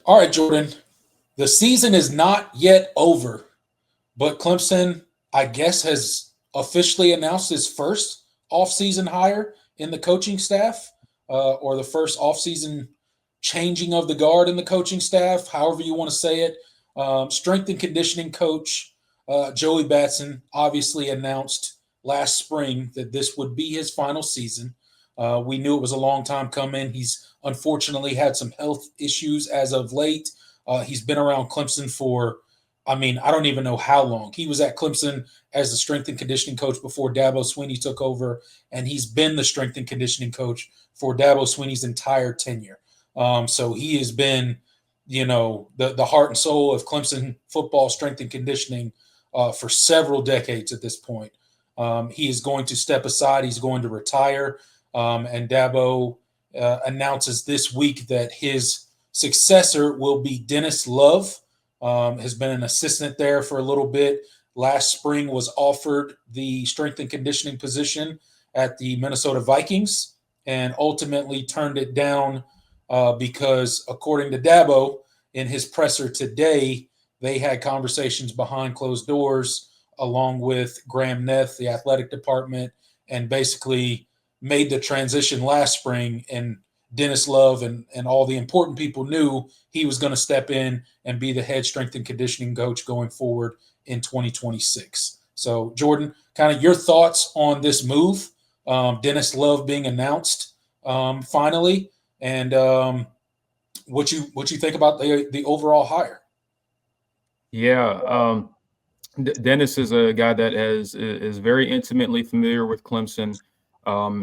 All right, Jordan. The season is not yet over, but Clemson, I guess, has officially announced his first offseason hire in the coaching staff, or the first offseason changing of the guard in the coaching staff, however you want to say it. Strength and conditioning coach Joey Batson obviously announced last spring that this would be his final season. We knew it was a long time coming. He's unfortunately had some health issues as of late. He's been around Clemson for, I mean, I don't even know how long. He was at Clemson as the strength and conditioning coach before Dabo Swinney took over, and he's been the strength and conditioning coach for Dabo Swinney's entire tenure. So he has been, the heart and soul of Clemson football strength and conditioning for several decades at this point. He is going to step aside. He's going to retire. And Dabo announces this week that his successor will be Dennis Love. Has been an assistant there for a little bit. Last spring was offered the strength and conditioning position at the Minnesota Vikings and ultimately turned it down because, according to Dabo, in his presser today, they had conversations behind closed doors along with Graham Neth, the athletic department, and basically made the transition last spring. And Dennis Love and all the important people knew he was going to step in and be the head strength and conditioning coach going forward in 2026. So, Jordan, kind of your thoughts on this move, Dennis Love being announced finally, and what you think about the overall hire? Yeah, Dennis is a guy that is very intimately familiar with Clemson.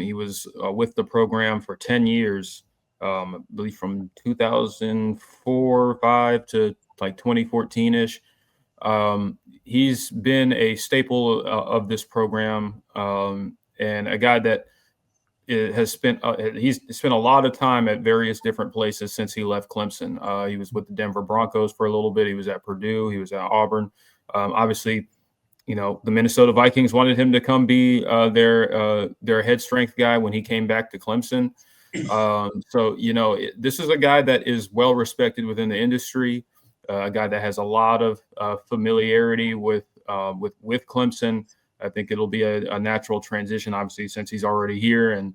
He was with the program for 10 years, I believe from 2004, 5 to like 2014 ish. He's been a staple of this program, and a guy that has spent he's spent a lot of time at various different places since he left Clemson. He was with the Denver Broncos for a little bit. He was at Purdue. He was at Auburn. Obviously, the Minnesota Vikings wanted him to come be their head strength guy when he came back to Clemson. So this is a guy that is well respected within the industry, a guy that has a lot of familiarity with Clemson. I think it'll be a natural transition, obviously, since he's already here. And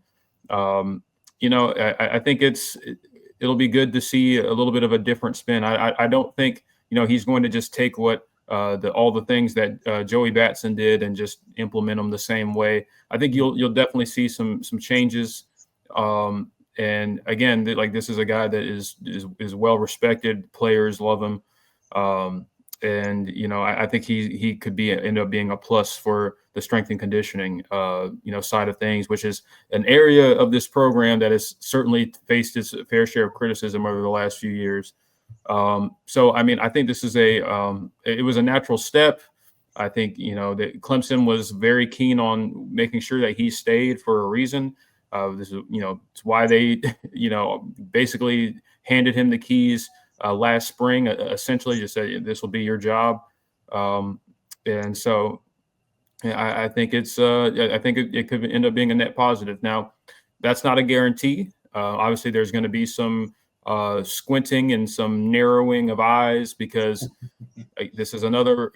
I think it'll be good to see a little bit of a different spin. I don't think he's going to just take what all the things that Joey Batson did and just implement them the same way. I think you'll definitely see some changes. And again, this is a guy that is well respected. Players love him. And I think he could end up being a plus for the strength and conditioning side of things, which is an area of this program that has certainly faced its fair share of criticism over the last few years. So I mean, I think this is it was a natural step. I think that Clemson was very keen on making sure that he stayed for a reason. This is it's why they basically handed him the keys last spring, essentially just said, this will be your job. And so I think it could end up being a net positive. Now, that's not a guarantee. Obviously, there's going to be some squinting and some narrowing of eyes because this is another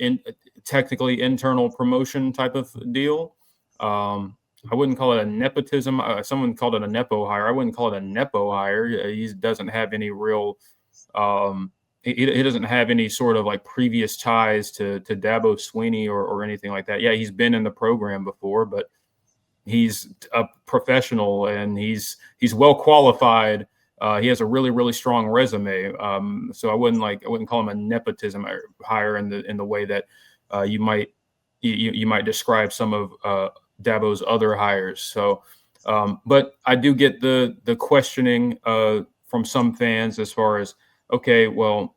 technically internal promotion type of deal. I wouldn't call it a nepotism. Someone called it a nepo hire. I wouldn't call it a nepo hire. He doesn't have any real he doesn't have any sort of like previous ties to Dabo Swinney or anything like that. Yeah, he's been in the program before, but he's a professional and he's well qualified. He has a really, really strong resume. So I wouldn't call him a nepotism hire in the way that you might describe some of Dabo's other hires. So, but I do get the questioning from some fans as far as, okay, well,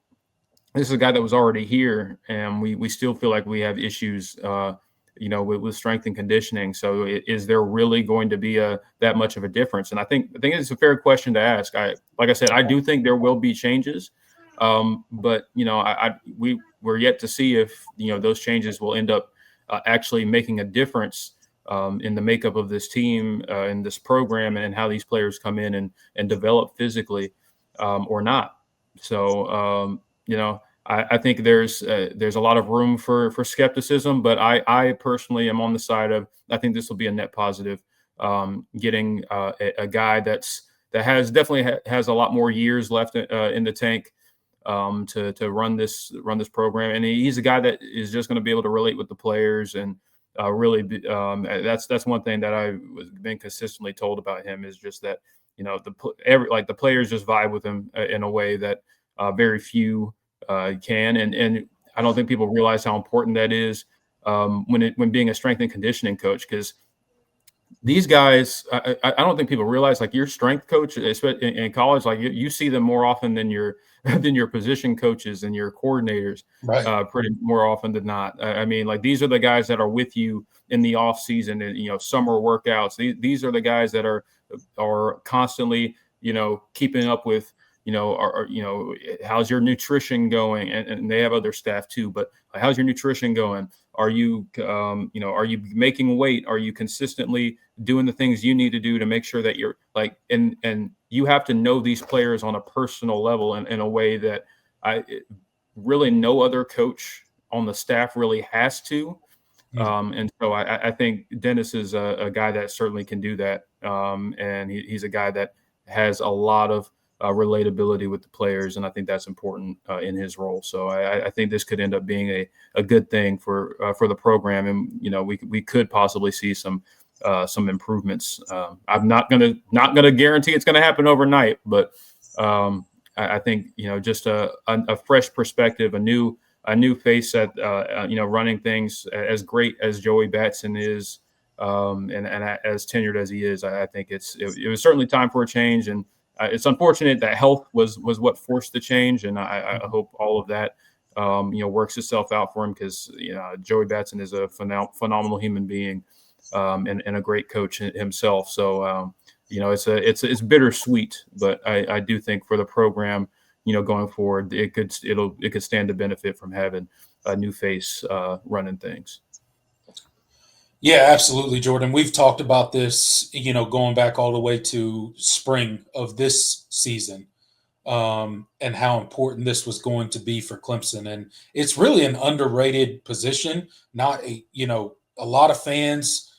this is a guy that was already here, and we still feel like we have issues, with strength and conditioning. So, is there really going to be that much of a difference? And I think it's a fair question to ask. Like I said, I do think there will be changes, but we're yet to see if those changes will end up actually making a difference in the makeup of this team, in this program, and how these players come in and develop physically, or not. So I think there's a lot of room for skepticism, but I personally am on the side of I think this will be a net positive. Getting a guy that has a lot more years left in the tank to run this program, and he's a guy that is just going to be able to relate with the players and really be, that's one thing that I've been consistently told about him is just that the players just vibe with him in a way that very few can, and I don't think people realize how important that is when being a strength and conditioning coach, because these guys, I don't think people realize, like, your strength coach, especially in college, like you see them more often than your than your position coaches and your coordinators, Right. pretty more often than not. I mean, like, these are the guys that are with you in the off season and summer workouts. These are the guys that are constantly keeping up with how's your nutrition going, and they have other staff too, but how's your nutrition going? Are you are you making weight? Are you consistently doing the things you need to do to make sure that you're like, and you have to know these players on a personal level in a way that really no other coach on the staff really has to. And so I think Dennis is a guy that certainly can do that. And he's a guy that has a lot of relatability with the players, and I think that's important in his role. So I think this could end up being a good thing for the program, and we could possibly see some improvements. I'm not gonna guarantee it's gonna happen overnight, but I think just a fresh perspective, a new face at running things as great as Joey Batson is, and as tenured as he is. I think it was certainly time for a change, and it's unfortunate that health was what forced the change, and I hope all of that works itself out for him, because Joey Batson is a phenomenal human being, and a great coach himself. So it's bittersweet, but I do think for the program, going forward, it could stand to benefit from having a new face running things. Yeah, absolutely, Jordan. We've talked about this, going back all the way to spring of this season, and how important this was going to be for Clemson. And it's really an underrated position. Not a lot of fans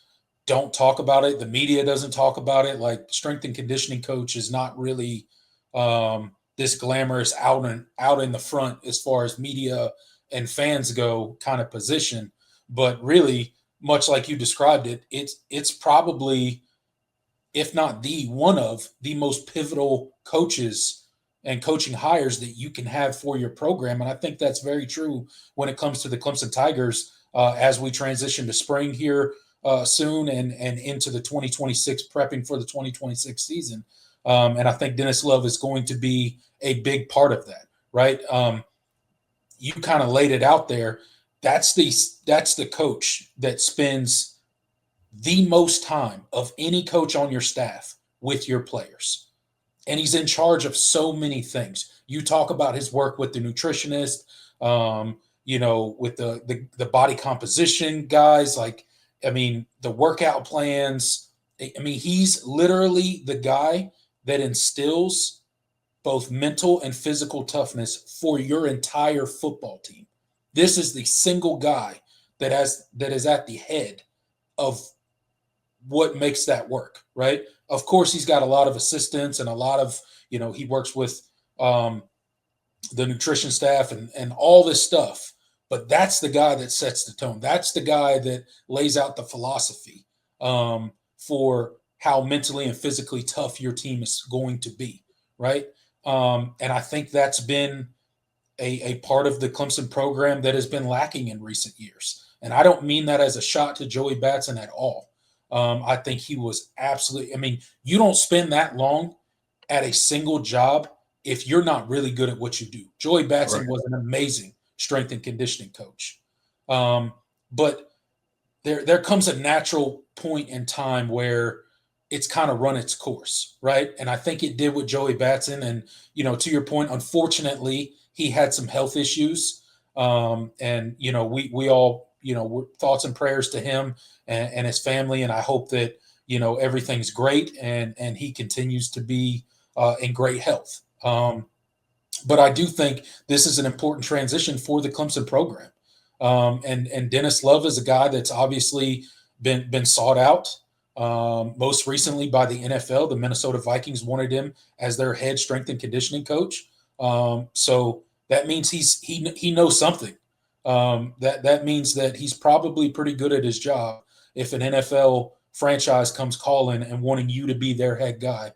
don't talk about it. The media doesn't talk about it. Like, strength and conditioning coach is not really this glamorous out in the front as far as media and fans go kind of position. But really, much like you described it, it's probably, if not the one of the most pivotal coaches and coaching hires that you can have for your program. And I think that's very true when it comes to the Clemson Tigers as we transition to spring here soon and into the 2026, prepping for the 2026 season. And I think Dennis Love is going to be a big part of that, right? You kind of laid it out there. That's the coach that spends the most time of any coach on your staff with your players. And he's in charge of so many things. You talk about his work with the nutritionist, with the body composition guys, the workout plans. He's literally the guy that instills both mental and physical toughness for your entire football team. This is the single guy that is at the head of what makes that work, right? Of course, he's got a lot of assistants and a lot of, he works with the nutrition staff and all this stuff. But that's the guy that sets the tone. That's the guy that lays out the philosophy for how mentally and physically tough your team is going to be, right? And I think that's been a part of the Clemson program that has been lacking in recent years. And I don't mean that as a shot to Joey Batson at all. I think he was absolutely, you don't spend that long at a single job if you're not really good at what you do. Joey Batson was an amazing strength and conditioning coach. But there comes a natural point in time where it's kind of run its course, right? And I think it did with Joey Batson. And, to your point, unfortunately, he had some health issues. And, we all, thoughts and prayers to him and his family. And I hope that, everything's great and he continues to be in great health. But I do think this is an important transition for the Clemson program. And Dennis Love is a guy that's obviously been sought out. Most recently by the NFL, the Minnesota Vikings wanted him as their head strength and conditioning coach. So that means he knows something. That means that he's probably pretty good at his job if an NFL franchise comes calling and wanting you to be their head guy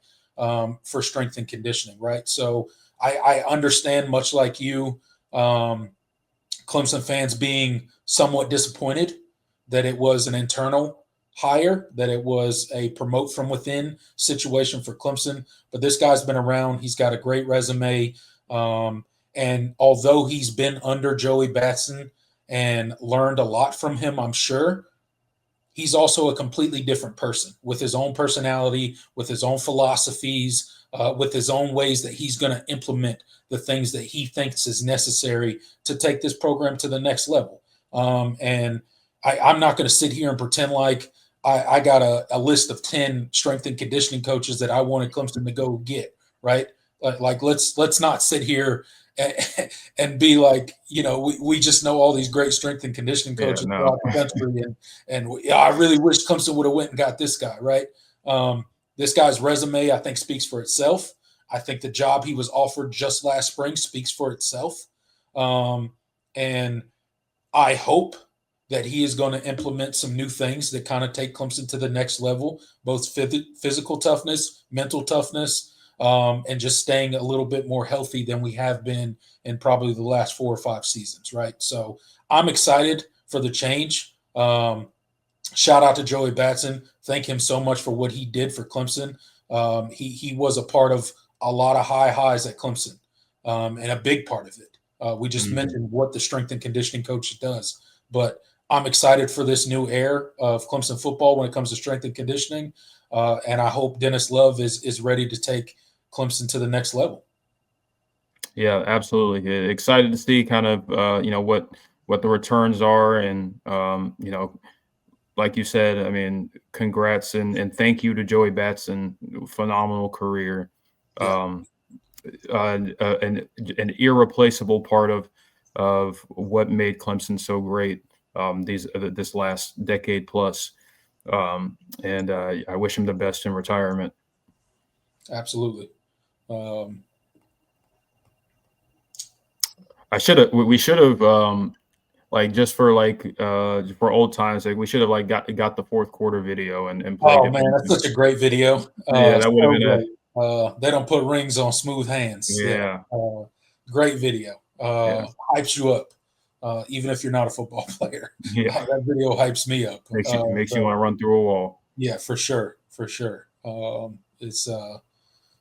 for strength and conditioning, right? So I understand, much like you, Clemson fans being somewhat disappointed that it was an internal hire, that it was a promote from within situation for Clemson. But this guy's been around. He's got a great resume. And although he's been under Joey Batson and learned a lot from him, I'm sure, he's also a completely different person with his own personality, with his own philosophies, with his own ways that he's going to implement the things that he thinks is necessary to take this program to the next level. And I'm not going to sit here and pretend like I got a list of 10 strength and conditioning coaches that I wanted Clemson to go get, right? Like let's not sit here and be like, we just know all these great strength and conditioning coaches throughout the country, and I really wish Clemson would have went and got this guy, right? This guy's resume, I think, speaks for itself. I think the job he was offered just last spring speaks for itself, and I hope that he is going to implement some new things that kind of take Clemson to the next level, both physical toughness, mental toughness, and just staying a little bit more healthy than we have been in probably the last 4 or 5 seasons, right? So I'm excited for the change. Shout out to Joey Batson. Thank him so much for what he did for Clemson. He was a part of a lot of high highs at Clemson, and a big part of it. We just mentioned what the strength and conditioning coach does, but I'm excited for this new era of Clemson football when it comes to strength and conditioning, and I hope Dennis Love is ready to take Clemson to the next level. Yeah, absolutely. Excited to see kind of what the returns are, and like you said, I mean, congrats and thank you to Joey Batson. Phenomenal career, Yeah. an irreplaceable part of what made Clemson so great this last decade plus. And I wish him the best in retirement. Absolutely. We should have like just for for old times, like we should have like got the fourth quarter video and played Oh it. man, that's such a great video. Yeah, that would have been They don't put rings on smooth hands. Yeah. Great video. Yeah. Hypes you up, even if you're not a football player. Yeah. That video hypes me up. Makes you want to run through a wall. Yeah, for sure.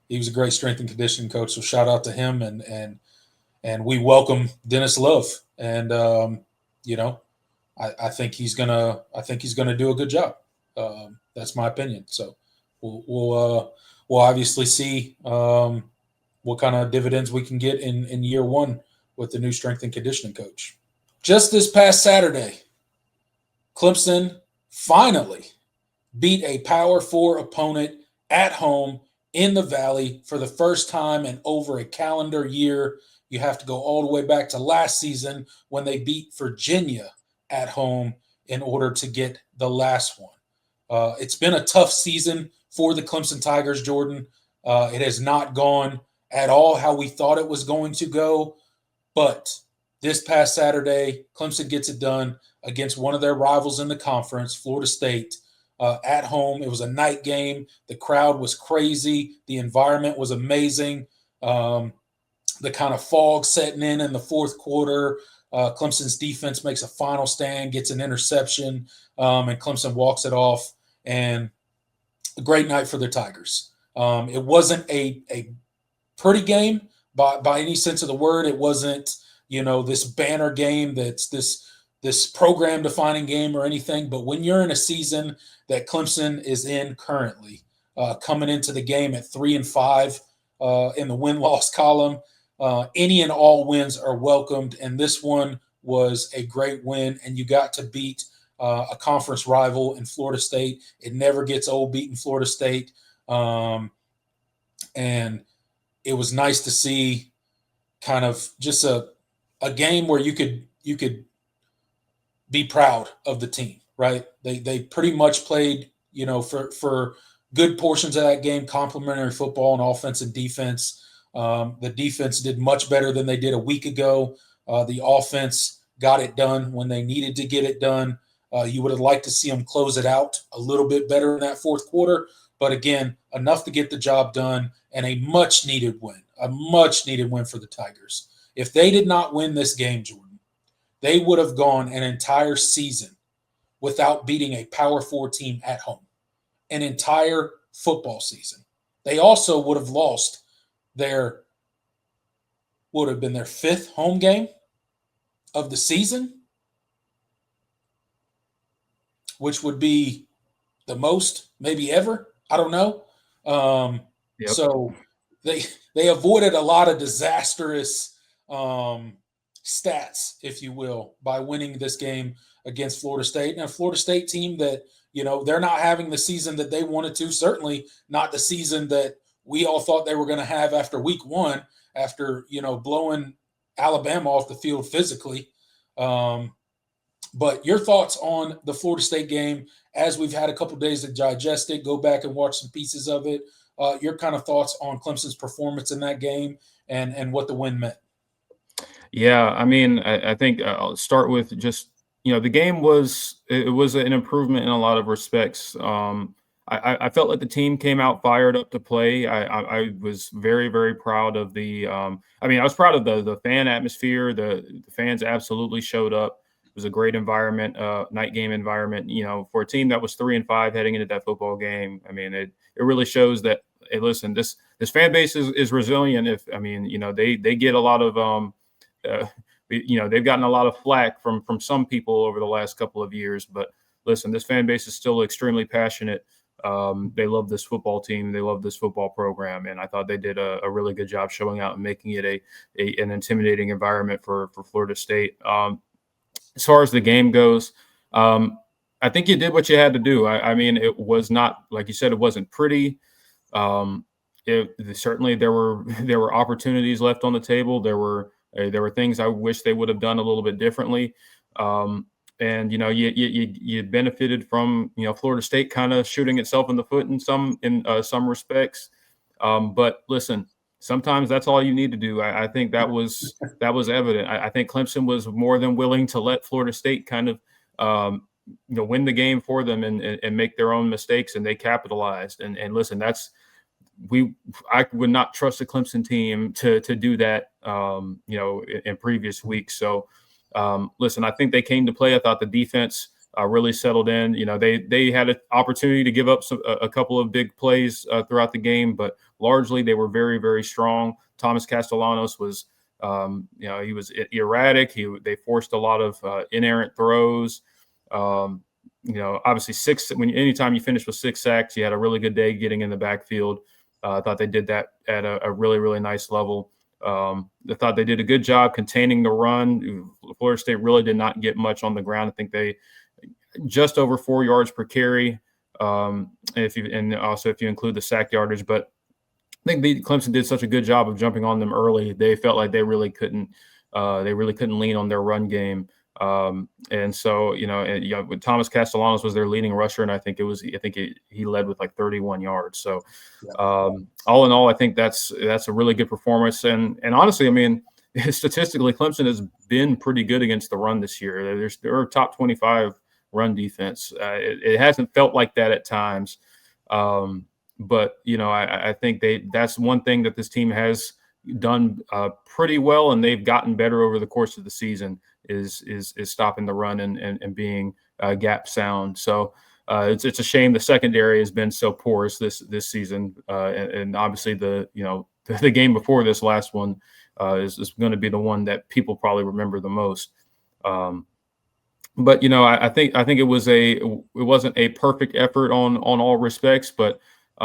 He was a great strength and conditioning coach. So shout out to him, and we welcome Dennis Love. And I think he's gonna do a good job. That's my opinion. So we'll obviously see what kind of dividends we can get in year one with the new strength and conditioning coach. Just this past Saturday, Clemson finally beat a Power 4 opponent at home in the Valley for the first time in over a calendar year. You have to go all the way back to last season when they beat Virginia at home in order to get the last one. It's been a tough season for the Clemson Tigers, Jordan. It has not gone at all how we thought it was going to go. But this past Saturday, Clemson gets it done against one of their rivals in the conference, Florida State, at home. It was a night game. The crowd was crazy. The environment was amazing. The kind of fog setting in the fourth quarter. Clemson's defense makes a final stand, gets an interception, and Clemson walks it off. And a great night for the Tigers. It wasn't a pretty game by any sense of the word. It wasn't, this banner game that's this program-defining game or anything. But when you're in a season that Clemson is in currently, coming into the game at 3-5 in the win-loss column, any and all wins are welcomed, and this one was a great win, and you got to beat a conference rival in Florida State. It never gets old beating Florida State, and it was nice to see kind of just a game where you could be proud of the team, right? They pretty much played, for good portions of that game, complementary football and offense and defense. The defense did much better than they did a week ago. The offense got it done when they needed to get it done. You would have liked to see them close it out a little bit better in that fourth quarter, but again, enough to get the job done and a much needed win for the Tigers. If they did not win this game, Jordan, they would have gone an entire season without beating a Power Four team at home, an entire football season. They also would have lost their fifth home game of the season, which would be the most maybe ever. I don't know. Yep. So they avoided a lot of disastrous stats, if you will, by winning this game against Florida State. And a Florida State team that, they're not having the season that they wanted to, certainly not the season that we all thought they were going to have after week one, after, blowing Alabama off the field physically. But your thoughts on the Florida State game, as we've had a couple days to digest it, go back and watch some pieces of it. Your kind of thoughts on Clemson's performance in that game and what the win meant. Yeah, I mean, I think I'll start with just, the game was an improvement in a lot of respects. I felt like the team came out fired up to play. I was very, very proud of I was proud of the fan atmosphere. The fans absolutely showed up. It was a great environment, night game environment, for a team that was 3-5 heading into that football game. I mean, it really shows that, hey, listen, this fan base is resilient. They get a lot of, they've gotten a lot of flack from some people over the last couple of years, but listen, this fan base is still extremely passionate. They love this football team. They love this football program. And I thought they did a really good job showing out and making it an intimidating environment for Florida State. As far as the game goes, I think you did what you had to do. It was not, like you said, it wasn't pretty. Certainly there were opportunities left on the table. There were things I wish they would have done a little bit differently. And you benefited from Florida State kind of shooting itself in the foot in some respects. But listen, sometimes that's all you need to do. I think that was evident. I think Clemson was more than willing to let Florida State kind of win the game for them and make their own mistakes, and they capitalized. And listen, I would not trust the Clemson team to do that in previous weeks. So listen, I think they came to play. I thought the defense really settled in. They had an opportunity to give up a couple of big plays throughout the game, but largely they were very, very strong. Thomas Castellanos was, he was erratic. They forced a lot of inerrant throws. Obviously anytime you finish with 6 sacks, you had a really good day getting in the backfield. I thought they did that at a really, really nice level. I thought they did a good job containing the run. Florida State really did not get much on the ground. I think they just over 4 yards per carry. If you include the sack yardage, but I think Clemson did such a good job of jumping on them early. They felt like they really couldn't lean on their run game. And so, when Thomas Castellanos was their leading rusher, and I think he led with like 31 yards. So, all in all, I think that's a really good performance. And honestly, statistically, Clemson has been pretty good against the run this year. They're a top 25 run defense. It hasn't felt like that at times. But I think that's one thing that this team has done pretty well, and they've gotten better over the course of the season is stopping the run and being gap sound. So it's a shame the secondary has been so porous this season, and obviously the game before this last one is going to be the one that people probably remember the most. But I think it wasn't a perfect effort on all respects, but they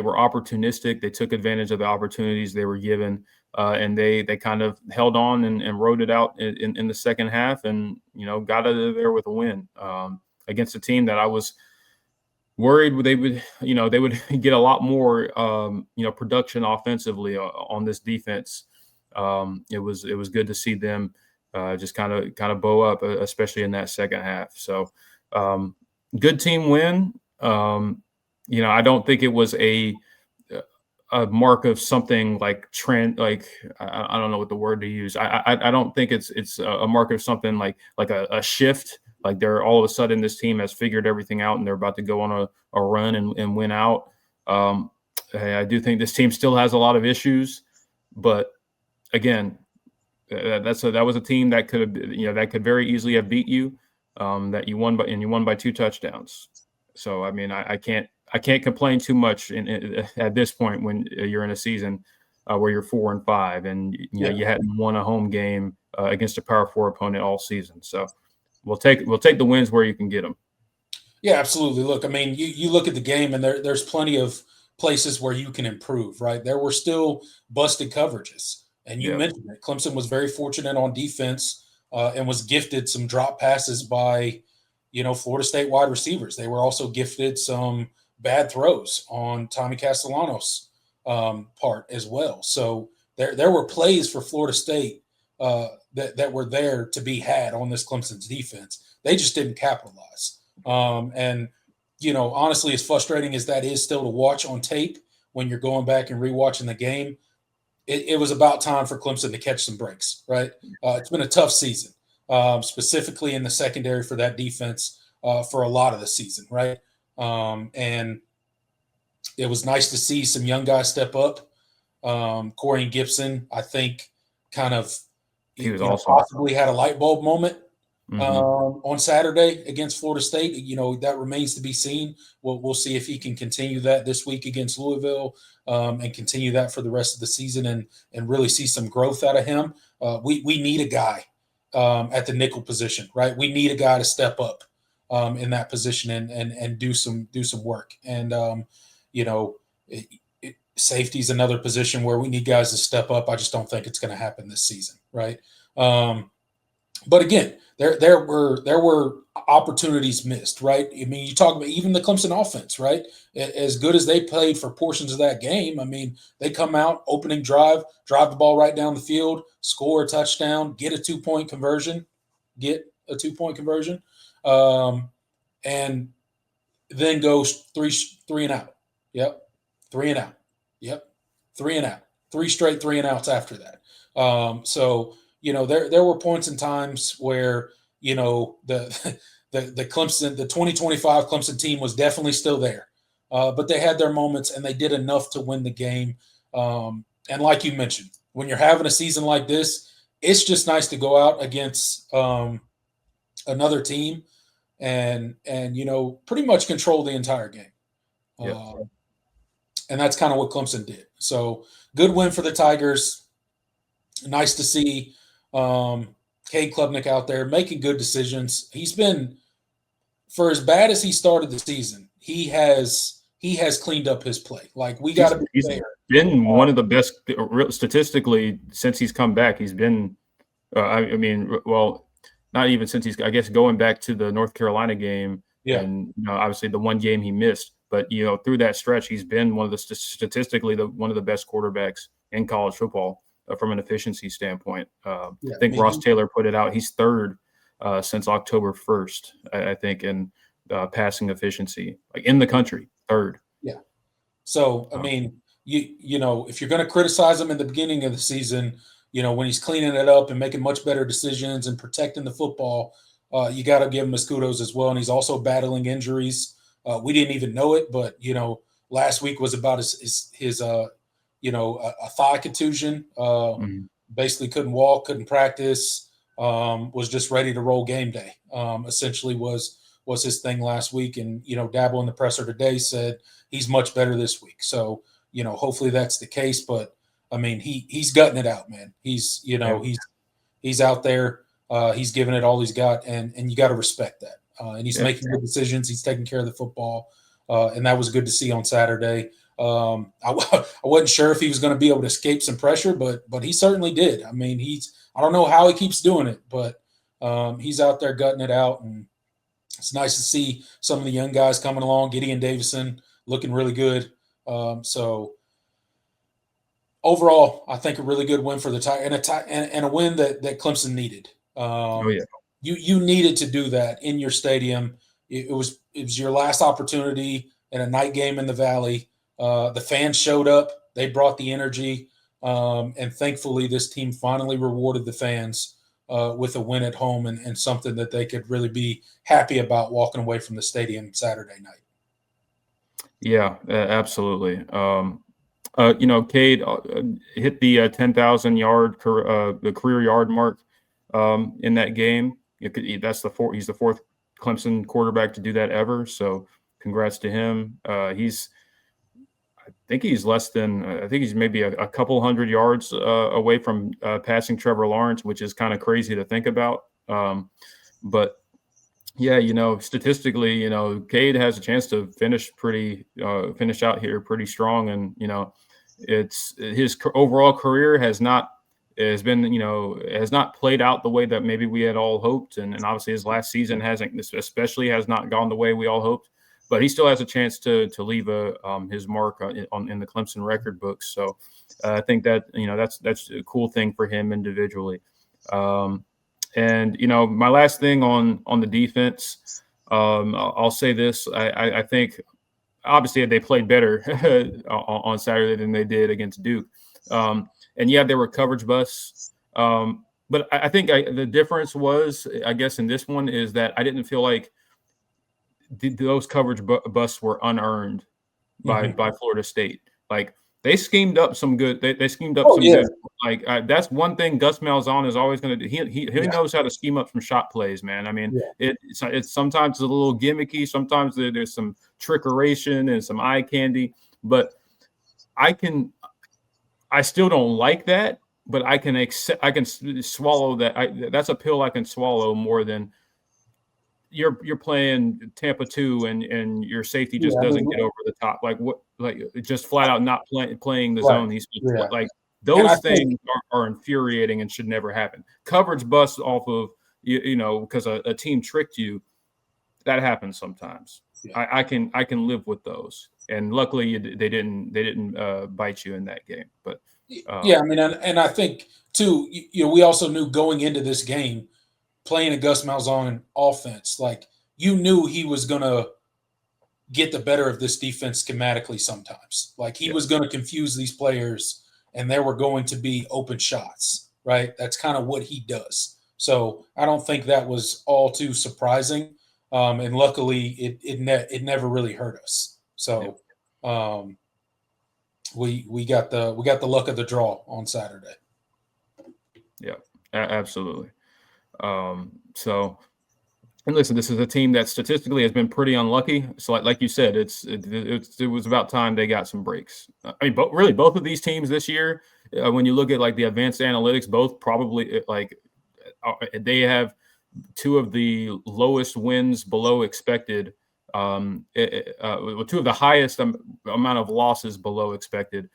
were opportunistic. They took advantage of the opportunities they were given, and they kind of held on and rode it out in the second half, and got out of there with a win against a team that I was worried they would get a lot more production offensively on this defense. it was good to see them just kind of bow up, especially in that second half. So good team win. I don't think it was a mark of something like trend, like I don't know what the word to use. I don't think it's a mark of something like a shift. Like they're all of a sudden this team has figured everything out and they're about to go on a run and win out. I do think this team still has a lot of issues, but again, that was a team that could have, that could very easily have beat you. That you won by 2 touchdowns. So I mean, I can't complain too much at this point when you're in a season where you're 4-5 and you hadn't won a home game against a Power 4 opponent all season. So we'll take the wins where you can get them. Yeah, absolutely. Look, I mean, you look at the game and there's plenty of places where you can improve, right? There were still busted coverages. And you mentioned it. Clemson was very fortunate on defense and was gifted some drop passes by, Florida State wide receivers. They were also gifted some bad throws on Tommy Castellanos' part as well. So there were plays for Florida State that were there to be had on this Clemson's defense. They just didn't capitalize. And honestly, as frustrating as that is still to watch on tape when you're going back and rewatching the game, it was about time for Clemson to catch some breaks, right? It's been a tough season, specifically in the secondary for that defense for a lot of the season, right? And it was nice to see some young guys step up. Corey and Gibson, I think, kind of he was awesome. Possibly had a light bulb moment on Saturday against Florida State. That remains to be seen. We'll see if he can continue that this week against Louisville and continue that for the rest of the season and really see some growth out of him. We need a guy at the nickel position, right? We need a guy to step up in that position and do some work. And safety is another position where we need guys to step up. I just don't think it's going to happen this season, right? But again, there were opportunities missed, right? I mean, you talk about even the Clemson offense, right? As good as they played for portions of that game, I mean, they come out, opening drive the ball right down the field, score a touchdown, get a 2-point conversion, and then go three and out. Yep. 3 and out. Yep. 3 and out. 3 straight 3 and outs after that. So there were points and times where the Clemson, the 2025 Clemson team was definitely still there, but they had their moments and they did enough to win the game. And like you mentioned, when you're having a season like this, it's just nice to go out against another team and pretty much control the entire game. And that's kind of what Clemson did. So good win for the Tigers. Nice to see Cade Klubnik out there making good decisions. He's been, for as bad as he started the season, he has cleaned up his play. Like, we got to be fair. He's been one of the best statistically since he's come back. He's been, not even since I guess going back to the North Carolina game. Yeah. And obviously the one game he missed, but through that stretch, he's been one of the statistically one of the best quarterbacks in college football from an efficiency standpoint. I think Ross Taylor put it out. He's third since October 1st, I think, in passing efficiency, like in the country, third. Yeah. So I mean, if you're going to criticize him in the beginning of the season, when he's cleaning it up and making much better decisions and protecting the football, you got to give him his kudos as well. And he's also battling injuries. We didn't even know it, but last week was about his a thigh contusion. Basically couldn't walk, couldn't practice. Was just ready to roll game day. Essentially was his thing last week. And Dabo in the presser today said he's much better this week. So hopefully that's the case. But I mean, he's gutting it out, man. He's he's out there. He's giving it all he's got, and you got to respect that. And he's making good decisions. He's taking care of the football, and that was good to see on Saturday. I wasn't sure if he was going to be able to escape some pressure, but he certainly did. I mean, I don't know how he keeps doing it, but he's out there gutting it out, and it's nice to see some of the young guys coming along. Gideon Davison looking really good. So overall, I think a really good win for the Tigers, and a win that Clemson needed. Oh yeah. You needed to do that in your stadium. It was your last opportunity in a night game in the Valley. The fans showed up. They brought the energy, and thankfully, this team finally rewarded the fans with a win at home and something that they could really be happy about walking away from the stadium Saturday night. Yeah, absolutely. Cade hit the 10,000 yard the career yard mark in that game. He's the fourth Clemson quarterback to do that ever. So congrats to him. I think he's maybe a couple hundred yards away from passing Trevor Lawrence, which is kind of crazy to think about. But yeah, statistically, Cade has a chance to finish out here pretty strong, and it's his overall career has not played out the way that maybe we had all hoped, and obviously his last season has not gone the way we all hoped, but he still has a chance to leave his mark in the Clemson record books. So I think that that's a cool thing for him individually. And my last thing on the defense, I'll say this: I think obviously they played better on Saturday than they did against Duke, and yeah, there were coverage busts. But I think the difference was, I guess, in this one is that I didn't feel like those coverage busts were unearned by Florida State. Like they schemed up some good. They schemed up good. Like that's one thing Gus Malzahn is always going to do. He knows how to scheme up some shot plays, man. I mean, it's sometimes a little gimmicky. Sometimes there's some trickeration and some eye candy. But I still don't like that. But I can accept. I can swallow that. That's a pill I can swallow more than you're playing Tampa 2 and your safety just doesn't get over the top. Like what? Like just flat out not playing the zone. He's like. Those things are infuriating and should never happen. Coverage busts off of because a team tricked you. That happens sometimes. Yeah. I can live with those, and luckily they didn't bite you in that game. But yeah, I mean, and I think too, we also knew going into this game, playing a Gus Malzahn offense, like you knew he was gonna get the better of this defense schematically sometimes. Like he was gonna confuse these players. And there were going to be open shots, right? That's kind of what he does. So I don't think that was all too surprising. And luckily, it never really hurt us. So we got the luck of the draw on Saturday. Yeah, absolutely. So, and listen, this is a team that statistically has been pretty unlucky. So, like you said, it was about time they got some breaks. I mean, both of these teams this year, when you look at like the advanced analytics, both probably they have two of the lowest wins below expected, two of the highest amount of losses below expected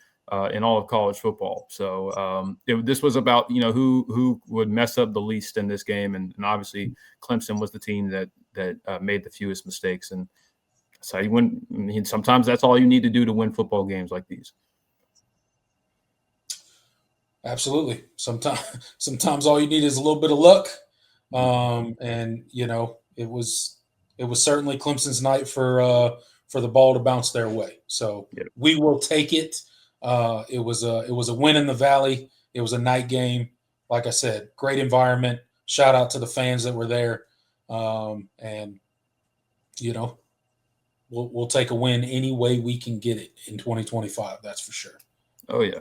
in all of college football. So this was about who would mess up the least in this game, and obviously Clemson was the team that made the fewest mistakes, and so you win. I mean, sometimes that's all you need to do to win football games like these. Absolutely. Sometimes all you need is a little bit of luck, and it was certainly Clemson's night for the ball to bounce their way. So we will take it. It was a win in the Valley. It was a night game. Like I said, great environment. Shout out to the fans that were there. And we'll take a win any way we can get it in 2025. That's for sure. Oh yeah.